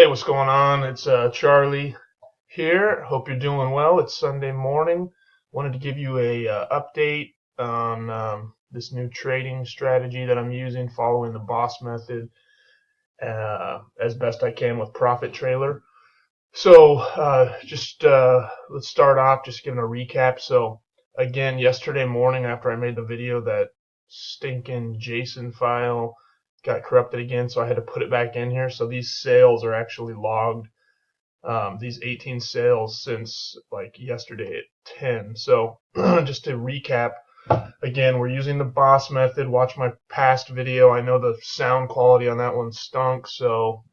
Hey, what's going on? It's Charlie here. Hope you're doing well. It's Sunday morning. Wanted to give you a update on this new trading strategy that I'm using, following the boss method as best I can with Profit Trailer. So just let's start off just giving a recap. So again, yesterday morning after I made the video, that stinking JSON file got corrupted again, so I had to put it back in here. So these sales are actually logged, these 18 sales since like yesterday at 10. So just to recap, again, we're using the boss method. Watch my past video. I know the sound quality on that one stunk, so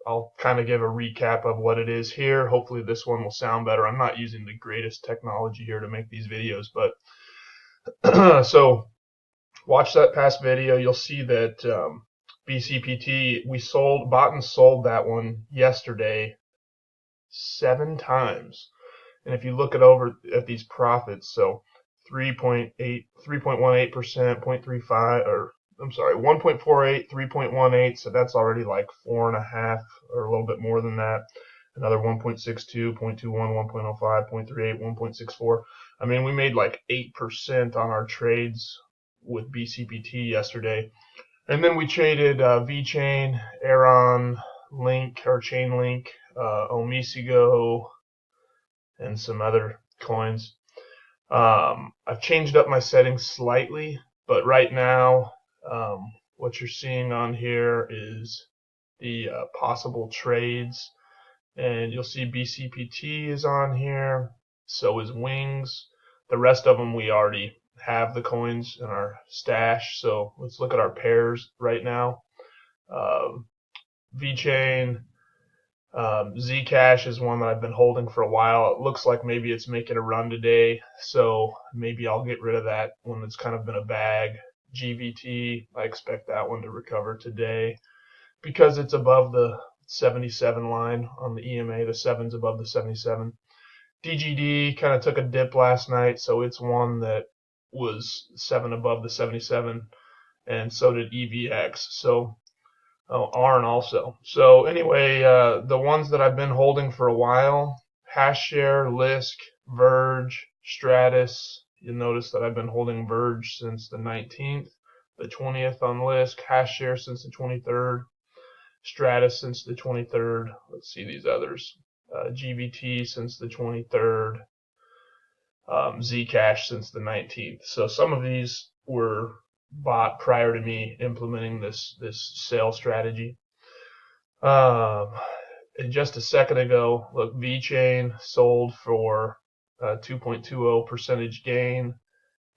I'll kind of give a recap of what it is here. Hopefully this one will sound better. I'm not using the greatest technology here to make these videos, but so watch that past video. You'll see that BCPT, we bought and sold that one yesterday 7 times. And if you look over at these profits, so 3.8, 3.18%, 0.35, or I'm sorry, 1.48, 3.18, so that's already like 4.5 or a little bit more than that. Another 1.62, 0.21, 1.05, 0.38, 1.64. I mean, we made like 8% on our trades with BCPT yesterday. And then we traded VChain, Aeron, Link, or Chainlink, Omisigo, and some other coins. I've changed up my settings slightly, but right now what you're seeing on here is the possible trades, and you'll see BCPT is on here, so is Wings. The rest of them we already have the coins in our stash, so let's look at our pairs right now. VChain, Zcash is one that I've been holding for a while. It looks like maybe it's making a run today, so maybe I'll get rid of that one. It's kind of been a bag. GVT, I expect that one to recover today because it's above the 77 line on the EMA. The 7's above the 77. DGD kind of took a dip last night, so it's one that was 7 above the 77, and so did EVX. So ARN also. So anyway, the ones that I've been holding for a while: HashShare, Lisk, Verge, Stratus. You'll notice that I've been holding Verge since the 19th, the 20th on Lisk, HashShare since the 23rd, Stratus since the 23rd. Let's see these others. GVT since the 23rd, Zcash since the 19th. So some of these were bought prior to me implementing this sale strategy. Just a second ago, look, VChain sold for 2.20 percentage gain,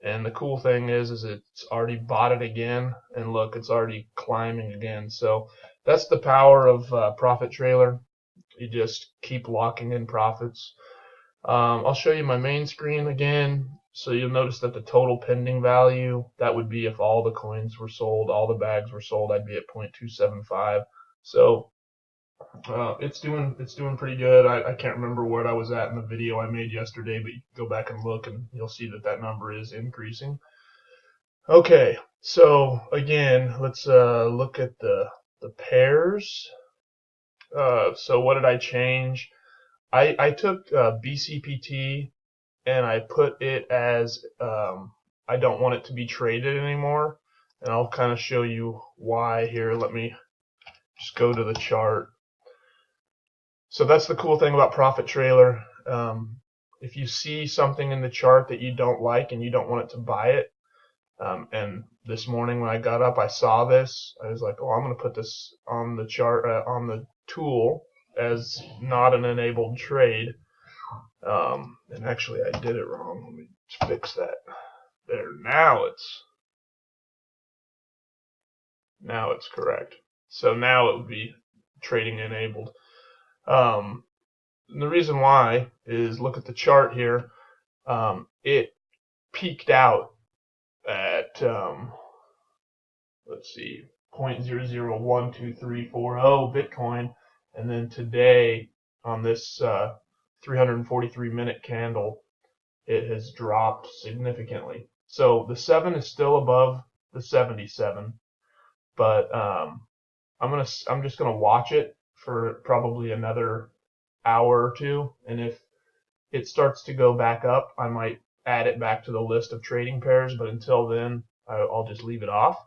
and the cool thing is it's already bought it again, and look, it's already climbing again. So that's the power of Profit Trailer. You just keep locking in profits. I'll show you my main screen again. So you'll notice that the total pending value, that would be if all the coins were sold, all the bags were sold, I'd be at 0.275. So it's doing pretty good. I can't remember what I was at in the video I made yesterday, but you can go back and look and you'll see that that number is increasing. Okay, so again, let's look at the pairs. So what did I change? I took BCPT and I put it as I don't want it to be traded anymore, and I'll kind of show you why here. Let me just go to the chart. So that's the cool thing about Profit Trailer. If you see something in the chart that you don't like and you don't want it to buy it, and this morning when I got up I saw this, I was like, oh, I'm going to put this on the chart, on the tool, as not an enabled trade. And actually I did it wrong. Let me fix that. There, now it's correct. So now it would be trading enabled. And the reason why is, look at the chart here. It peaked out at let's see, 0.001234 Bitcoin, and then today on this 343-minute candle, it has dropped significantly. So the 7 is still above the 77, but I'm just gonna watch it for probably another hour or two, and if it starts to go back up, I might add it back to the list of trading pairs, but until then, I'll just leave it off.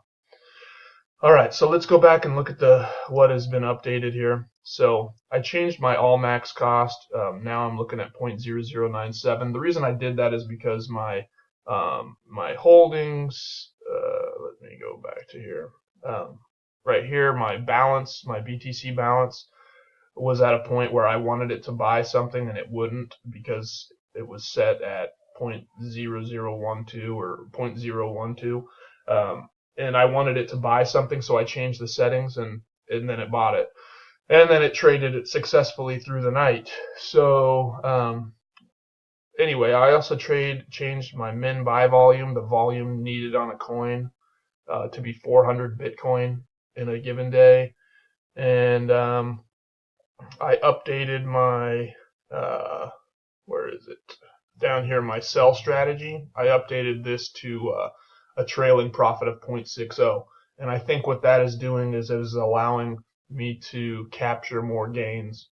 All right, so let's go back and look at what has been updated here. So I changed my all max cost. Now I'm looking at 0.0097. The reason I did that is because my holdings. Let me go back to here. Right here, my balance, my BTC balance, was at a point where I wanted it to buy something and it wouldn't because it was set at 0.0012 or 0.012. And I wanted it to buy something, so I changed the settings, and then it bought it. And then it traded it successfully through the night. So anyway, I also changed my min buy volume, the volume needed on a coin, to be 400 Bitcoin in a given day. And I updated my, where is it? Down here, my sell strategy. I updated this to a trailing profit of 0.60. And I think what that is doing is it is allowing me to capture more gains.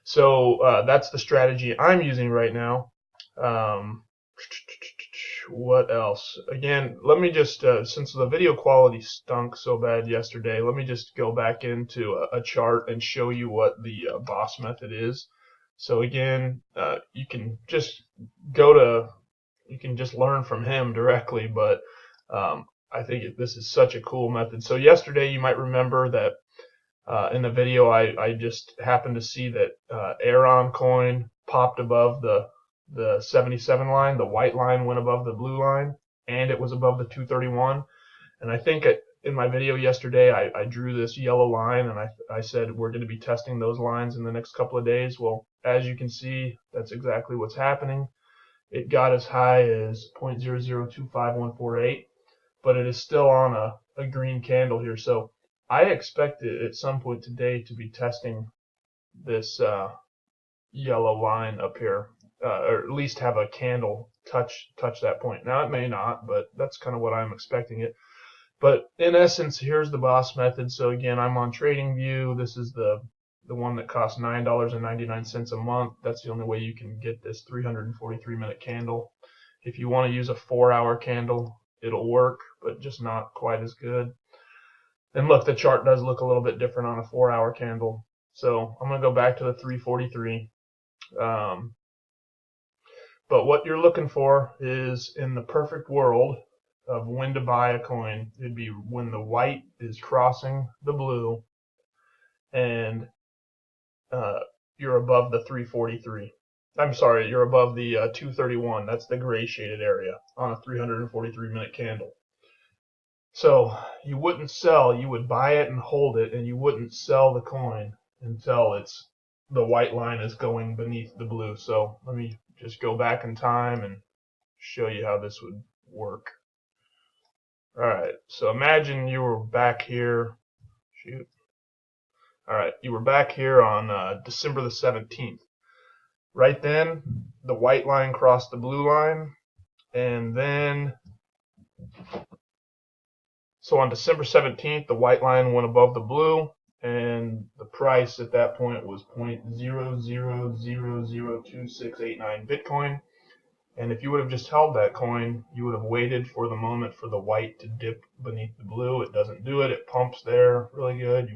So that's the strategy I'm using right now. What else? Again, let me just, since the video quality stunk so bad yesterday, let me just go back into a chart and show you what the boss method is. So again, you can just you can just learn from him directly, but I think this is such a cool method. So yesterday, you might remember that in the video, I just happened to see that Aeron coin popped above the 77 line. The white line went above the blue line, and it was above the 231. And I think in my video yesterday, I drew this yellow line, and I said we're going to be testing those lines in the next couple of days. Well, as you can see, that's exactly what's happening. It got as high as 0.0025148, but it is still on a green candle here. So I expect it at some point today to be testing this yellow line up here, or at least have a candle touch that point. Now it may not, but that's kind of what I'm expecting it. But in essence, here's the boss method. So again, I'm on TradingView. This is the one that costs $9.99 a month. That's the only way you can get this 343-minute candle. If you want to use a 4-hour candle, it'll work, but just not quite as good. And look, the chart does look a little bit different on a 4-hour candle. So I'm going to go back to the 343. But what you're looking for is, in the perfect world of when to buy a coin, it'd be when the white is crossing the blue and you're above the 343. I'm sorry, you're above the 231. That's the gray shaded area on a 343-minute candle. So you wouldn't sell, you would buy it and hold it, and you wouldn't sell the coin until the white line is going beneath the blue. So let me just go back in time and show you how this would work. All right, so imagine you were back here. Shoot. All right, you were back here on December the 17th. Right then, the white line crossed the blue line, and then, so on December 17th, the white line went above the blue, and the price at that point was 0.00002689 Bitcoin. And if you would have just held that coin, you would have waited for the moment for the white to dip beneath the blue. It doesn't do it. It pumps there really good.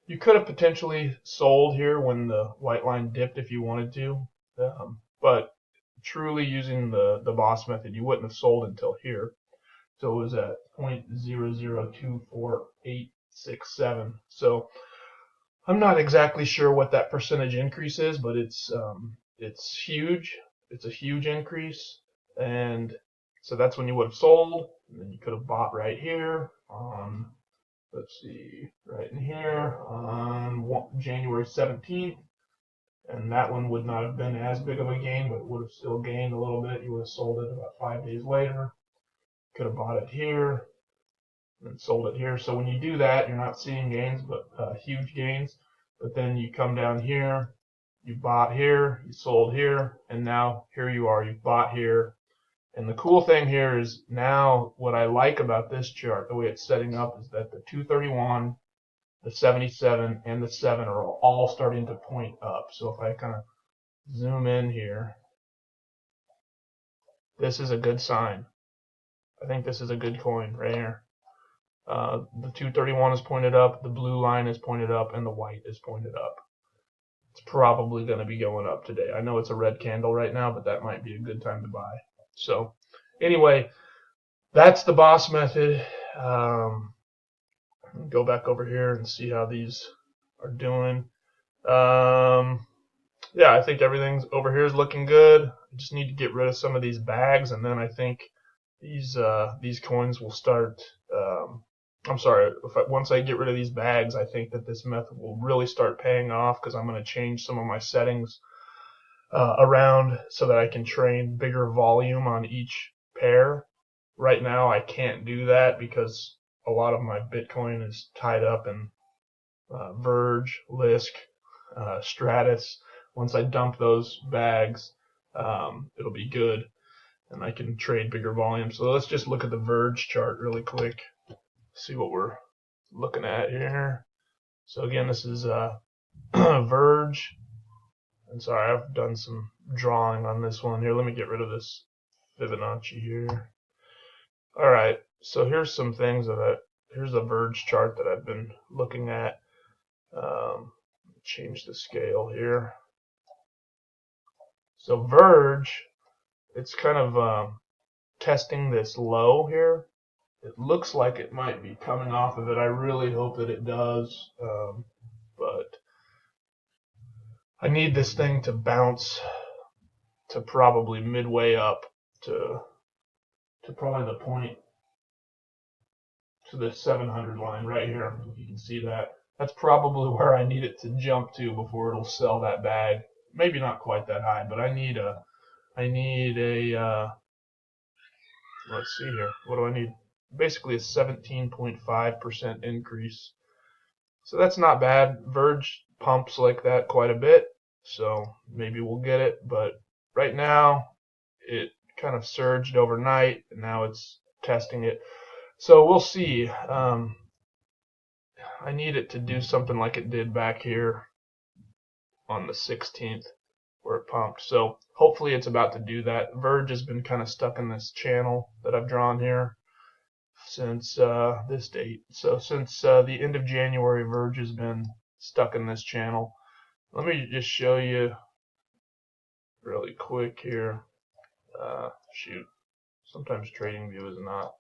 You could have potentially sold here when the white line dipped if you wanted to. But truly using the boss method, you wouldn't have sold until here. So it was at 0.0024867. So I'm not exactly sure what that percentage increase is, but it's huge. It's a huge increase, and so that's when you would have sold, and then you could have bought right here on, let's see, right in here on January 17th, and that one would not have been as big of a gain, but it would have still gained a little bit. You would have sold it about 5 days later. Could have bought it here and sold it here. So when you do that, you're not seeing gains, but huge gains. But then you come down here, you bought here, you sold here, and now here you are, you've bought here. And the cool thing here is now what I like about this chart, the way it's setting up, is that the 231 the 77 and the 7 are all starting to point up. So if I kind of zoom in here, this is a good sign. I think this is a good coin right here. The 231 is pointed up, the blue line is pointed up, and the white is pointed up. It's probably going to be going up today. I know it's a red candle right now, but that might be a good time to buy. So anyway, that's the boss method. Go back over here and see how these are doing. Yeah, I think everything's over here is looking good. I just need to get rid of some of these bags, and then I think these coins will start. I'm sorry. Once I get rid of these bags, I think that this method will really start paying off, because I'm going to change some of my settings around so that I can train bigger volume on each pair. Right now, I can't do that because a lot of my Bitcoin is tied up in Verge, Lisk, Stratus. Once I dump those bags, it'll be good, and I can trade bigger volume. So let's just look at the Verge chart really quick, see what we're looking at here. So again, this is Verge. And sorry, I've done some drawing on this one here. Let me get rid of this Fibonacci here. All right, so here's some things here's a Verge chart that I've been looking at. Change the scale here. So Verge, it's kind of testing this low here. It looks like it might be coming off of it. I really hope that it does, but I need this thing to bounce to probably midway up to probably the point, to the 700 line right here. If you can see that. That's probably where I need it to jump to before it'll sell that bag. Maybe not quite that high, but I need a let's see here. What do I need? Basically a 17.5% increase. So that's not bad. Verge pumps like that quite a bit, so maybe we'll get it. But right now, it kind of surged overnight, and now it's testing it. So we'll see. I need it to do something like it did back here on the 16th, where it pumped. So hopefully it's about to do that. Verge has been kind of stuck in this channel that I've drawn here since this date. So since the end of January, Verge has been stuck in this channel. Let me just show you really quick here. Shoot, sometimes TradingView is not.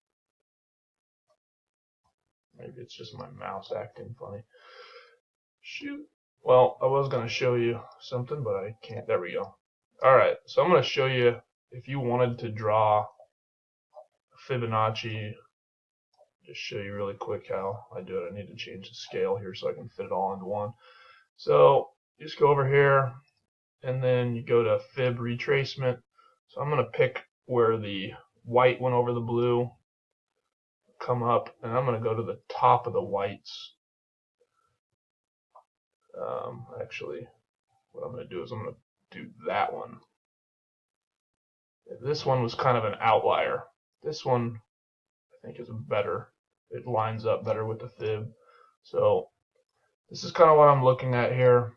Maybe it's just my mouse acting funny. Shoot. Well, I was going to show you something, but I can't. There we go. Alright, so I'm going to show you, if you wanted to draw Fibonacci, just show you really quick how I do it. I need to change the scale here so I can fit it all into one. So you just go over here, and then you go to Fib retracement. So I'm going to pick where the white went over the blue, come up, and I'm going to go to the top of the whites. Actually, what I'm going to do is I'm going to do that one. This one was kind of an outlier. This one, I think, is better. It lines up better with the fib. So this is kind of what I'm looking at here.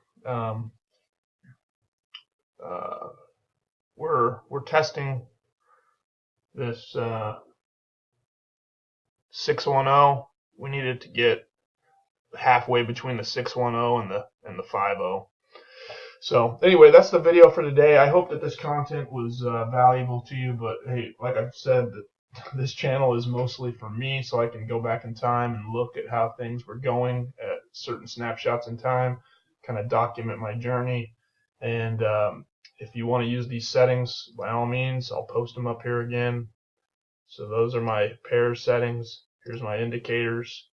We're testing this 610. We needed to get halfway between the 610 and the 50. So anyway, that's the video for today. I hope that this content was valuable to you. But hey, like I've said, this channel is mostly for me, so I can go back in time and look at how things were going at certain snapshots in time, kind of document my journey. And if you want to use these settings, by all means, I'll post them up here again. So those are my pair settings. Here's my indicators.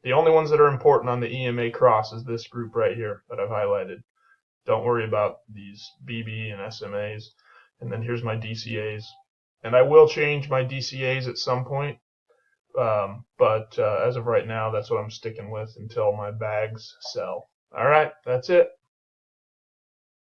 The only ones that are important on the EMACross is this group right here that I've highlighted. Don't worry about these BB and SMAs. And then here's my DCAs. And I will change my DCAs at some point. But as of right now, that's what I'm sticking with until my bags sell. All right, that's it.